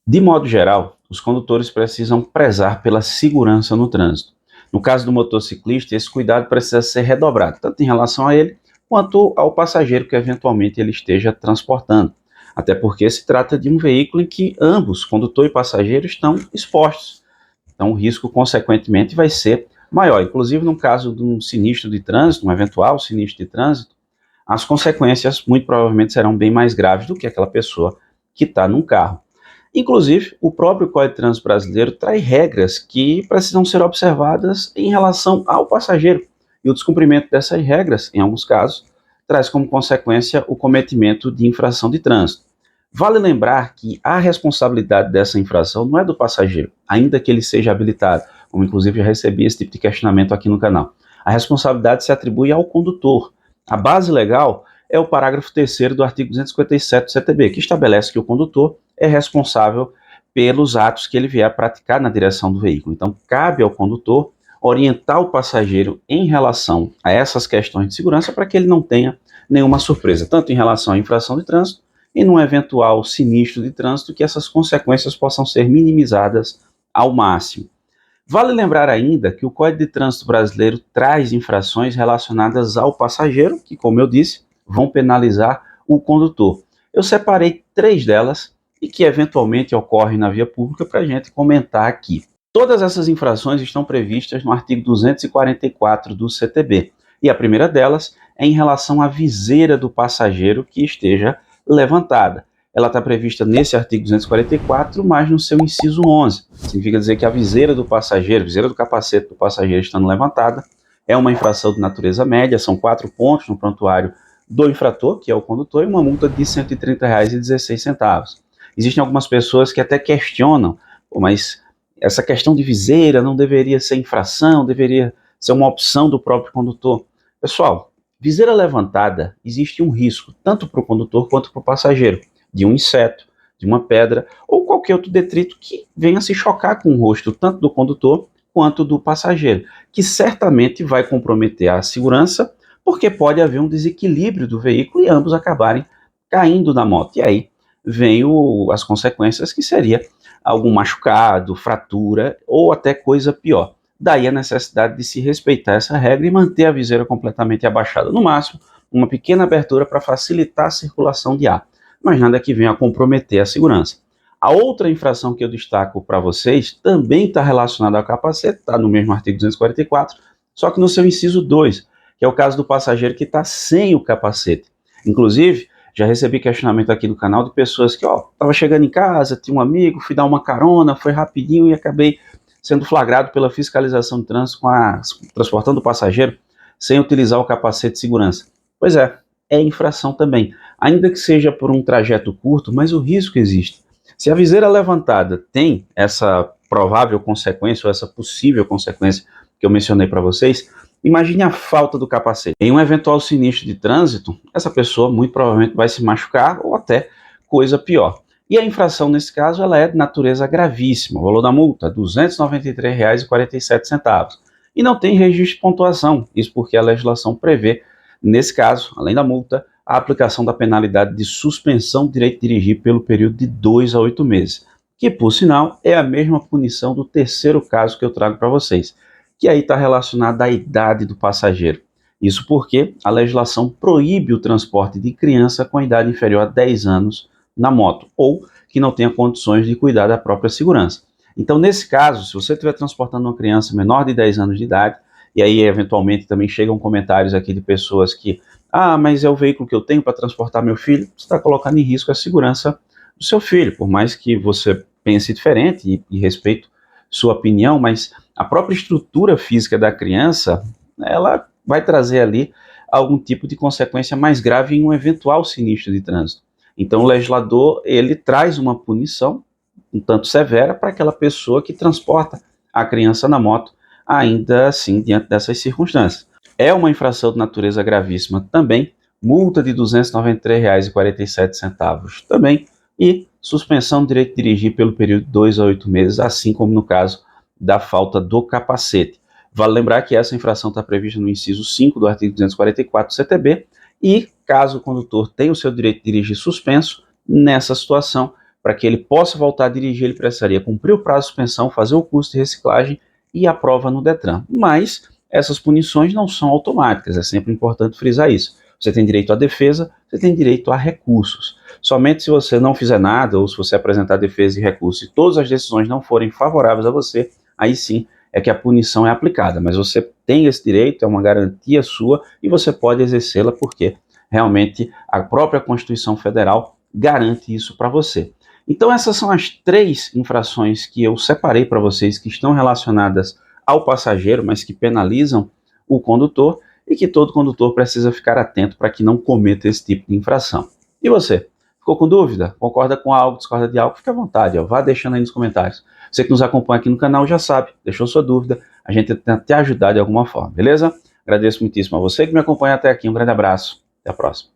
De modo geral, os condutores precisam prezar pela segurança no trânsito. No caso do motociclista, esse cuidado precisa ser redobrado, tanto em relação a ele quanto ao passageiro que eventualmente ele esteja transportando. Até porque se trata de um veículo em que ambos, condutor e passageiro, estão expostos. Então o risco, consequentemente, vai ser maior. Inclusive, no caso de um sinistro de trânsito, um eventual sinistro de trânsito, as consequências muito provavelmente serão bem mais graves do que aquela pessoa que está num carro. Inclusive, o próprio Código de Trânsito Brasileiro traz regras que precisam ser observadas em relação ao passageiro. E o descumprimento dessas regras, em alguns casos, traz como consequência o cometimento de infração de trânsito. Vale lembrar que a responsabilidade dessa infração não é do passageiro, ainda que ele seja habilitado, como inclusive já recebi esse tipo de questionamento aqui no canal. A responsabilidade se atribui ao condutor. A base legal é o parágrafo 3º do artigo 257 do CTB, que estabelece que o condutor é responsável pelos atos que ele vier a praticar na direção do veículo. Então, cabe ao condutor orientar o passageiro em relação a essas questões de segurança para que ele não tenha nenhuma surpresa, tanto em relação à infração de trânsito e num eventual sinistro de trânsito, que essas consequências possam ser minimizadas ao máximo. Vale lembrar ainda que o Código de Trânsito Brasileiro traz infrações relacionadas ao passageiro, que, como eu disse, vão penalizar o condutor. Eu separei 3 delas e que eventualmente ocorrem na via pública para a gente comentar aqui. Todas essas infrações estão previstas no artigo 244 do CTB, e a primeira delas é em relação à viseira do passageiro que esteja levantada. Ela está prevista nesse artigo 244, mas no seu inciso 11. Significa dizer que a viseira do passageiro, a viseira do capacete do passageiro estando levantada, é uma infração de natureza média, são 4 pontos no prontuário do infrator, que é o condutor, e uma multa de R$ 130,16. Existem algumas pessoas que até questionam, mas essa questão de viseira não deveria ser infração, deveria ser uma opção do próprio condutor. Pessoal, viseira levantada, existe um risco, tanto para o condutor quanto para o passageiro, de um inseto, de uma pedra ou qualquer outro detrito que venha se chocar com o rosto tanto do condutor quanto do passageiro, que certamente vai comprometer a segurança, porque pode haver um desequilíbrio do veículo e ambos acabarem caindo da moto. E aí vem as consequências, que seria algum machucado, fratura ou até coisa pior. Daí a necessidade de se respeitar essa regra e manter a viseira completamente abaixada. No máximo, uma pequena abertura para facilitar a circulação de ar, mas nada que venha a comprometer a segurança. A outra infração que eu destaco para vocês também está relacionada ao capacete, está no mesmo artigo 244, só que no seu inciso 2, que é o caso do passageiro que está sem o capacete. Inclusive, já recebi questionamento aqui do canal de pessoas que, estava chegando em casa, tinha um amigo, fui dar uma carona, foi rapidinho e acabei sendo flagrado pela fiscalização de trânsito transportando o passageiro sem utilizar o capacete de segurança. Pois é infração também, ainda que seja por um trajeto curto, mas o risco existe. Se a viseira levantada tem essa provável consequência, ou essa possível consequência que eu mencionei para vocês, imagine a falta do capacete. Em um eventual sinistro de trânsito, essa pessoa muito provavelmente vai se machucar ou até coisa pior. E a infração, nesse caso, ela é de natureza gravíssima. O valor da multa é R$ 293,47. E não tem registro de pontuação. Isso porque a legislação prevê, nesse caso, além da multa, a aplicação da penalidade de suspensão do direito de dirigir pelo período de 2 a 8 meses. Que, por sinal, é a mesma punição do terceiro caso que eu trago para vocês, que aí está relacionado à idade do passageiro. Isso porque a legislação proíbe o transporte de criança com idade inferior a 10 anos na moto, ou que não tenha condições de cuidar da própria segurança. Então, nesse caso, se você estiver transportando uma criança menor de 10 anos de idade, e aí eventualmente também chegam comentários aqui de pessoas que, mas é o veículo que eu tenho para transportar meu filho, você está colocando em risco a segurança do seu filho, por mais que você pense diferente e respeito sua opinião, mas a própria estrutura física da criança, ela vai trazer ali algum tipo de consequência mais grave em um eventual sinistro de trânsito. Então o legislador, ele traz uma punição um tanto severa para aquela pessoa que transporta a criança na moto, ainda assim, diante dessas circunstâncias. É uma infração de natureza gravíssima também, multa de R$ 293,47 também, e suspensão do direito de dirigir pelo período de 2 a 8 meses, assim como no caso da falta do capacete. Vale lembrar que essa infração está prevista no inciso 5 do artigo 244 do CTB, e caso o condutor tenha o seu direito de dirigir suspenso, nessa situação para que ele possa voltar a dirigir, ele precisaria cumprir o prazo de suspensão, fazer o curso de reciclagem e a prova no Detran. Mas essas punições não são automáticas, é sempre importante frisar isso. Você tem direito à defesa, você tem direito a recursos. Somente se você não fizer nada, ou se você apresentar defesa e recurso e todas as decisões não forem favoráveis a você, aí sim é que a punição é aplicada. Mas você tem esse direito, é uma garantia sua e você pode exercê-la porque realmente a própria Constituição Federal garante isso para você. Então essas são as 3 infrações que eu separei para vocês que estão relacionadas ao passageiro, mas que penalizam o condutor e que todo condutor precisa ficar atento para que não cometa esse tipo de infração. E você? Ficou com dúvida? Concorda com algo, discorda de algo? Fique à vontade, vá deixando aí nos comentários. Você que nos acompanha aqui no canal já sabe, deixou sua dúvida, a gente tenta te ajudar de alguma forma, beleza? Agradeço muitíssimo a você que me acompanha até aqui, um grande abraço, até a próxima.